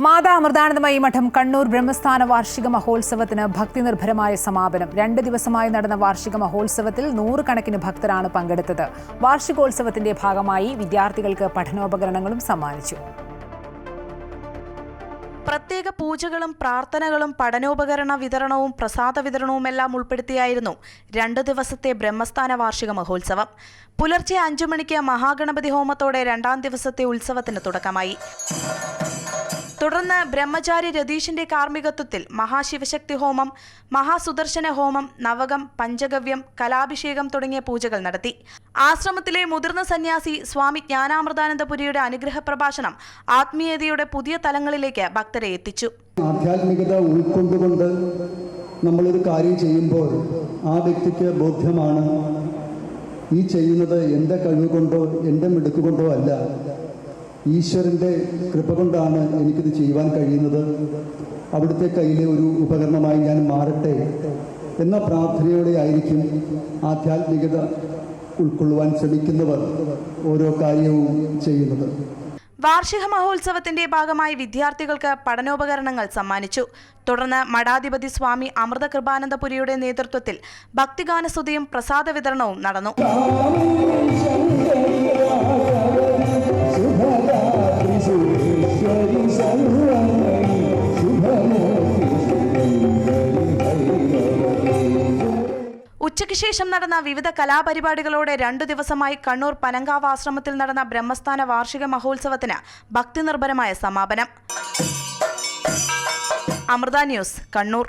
മാതാ അമൃതാനന്ദമയി മഠം കണ്ണൂർ ബ്രഹ്മസ്ഥാന വാർഷിക മഹോത്സവത്തിന് ഭക്തിനിർഭരമായ സമാപനം. 2 ദിവസമായി നടന്ന വാർഷിക മഹോത്സവത്തിൽ 100 കണക്കിന് ഭക്തരാണ് പങ്കെടുത്തത്. വാർഷികോത്സവത്തിന്റെ ഭാഗമായി വിദ്യാർത്ഥികൾക്ക് പഠനോപകരണങ്ങളും സമ്മാനിച്ചു. പ്രത്യേക പൂജകളും പ്രാർത്ഥനകളും പഠനോപകരണ വിതരണവും പ്രസാദ വിതരണവുമെല്ലാം ഉൾപ്പെടുത്തിയായിരുന്നു 2 ദിവസത്തെ ബ്രഹ്മസ്ഥാന വാർഷിക മഹോത്സവം. പുലർച്ചെ 5 മണിക്ക് മഹാഗണപതി ഹോമത്തോടെ 2ാം ദിവസത്തെ ഉത്സവത്തിന് തുടക്കമായി. തുടർന്ന് ബ്രഹ്മചാരി രതീഷിന്റെ കാർമ്മികത്വത്തിൽ മഹാശിവശക്തി ഹോമം, മഹാസുദർശന ഹോമം, നവകം, പഞ്ചഗവ്യം, കലാഭിഷേകം തുടങ്ങിയ പൂജകൾ നടത്തി. ആശ്രമത്തിലെ മുതിർന്ന സന്യാസി സ്വാമി ജ്ഞാനാമൃതാനന്ദപുരിയുടെ അനുഗ്രഹ പ്രഭാഷണം ആത്മീയതയുടെ പുതിയ തലങ്ങളിലേക്ക് ഭക്തരെ എത്തിച്ചു. ആധ്യാത്മികത ഉൾക്കൊണ്ടുകൊണ്ട് നമ്മളൊരു കാര്യം ചെയ്യുമ്പോൾ ആ വ്യക്തിക്ക് ബോധ്യമാണ് ഈ ചെയ്യുന്നത് എൻ്റെ കഴിവ് കൊണ്ടോ എൻ്റെ മിടുക്കുകൊണ്ടോ അല്ല, ഈശ്വരൻ്റെ കൃപ കൊണ്ടാണ് എനിക്കിത് ചെയ്യുവാൻ കഴിയുന്നത്. അവിടുത്തെ കയ്യിലെ ഒരു ഉപകരണമായി ഞാൻ മാറട്ടെ എന്ന പ്രാർത്ഥനയോടെ ആയിരിക്കും ആധ്യാത്മികത ഉൾക്കൊള്ളുവാൻ ശ്രമിക്കുന്നവർ ഓരോ കാര്യവും ചെയ്യുന്നത്. വാർഷിക മഹോത്സവത്തിന്റെ ഭാഗമായി വിദ്യാർത്ഥികൾക്ക് പഠനോപകരണങ്ങൾ സമ്മാനിച്ചു. തുടർന്ന് മഠാധിപതി സ്വാമി അമൃതകൃപാനന്ദപുരിയുടെ നേതൃത്വത്തിൽ ഭക്തിഗാനസ്തുതിയും പ്രസാദ വിതരണവും നടന്നു. ഉച്ചയ്ക്ക് ശേഷം നടന്ന വിവിധ കലാപരിപാടികളോടെ 2 ദിവസമായി കണ്ണൂർ പനങ്കാവ് ആശ്രമത്തിൽ നടന്ന ബ്രഹ്മസ്ഥാന വാർഷിക മഹോത്സവത്തിന് ഭക്തിനിർഭരമായ സമാപനം. അമൃത ന്യൂസ്, കണ്ണൂർ.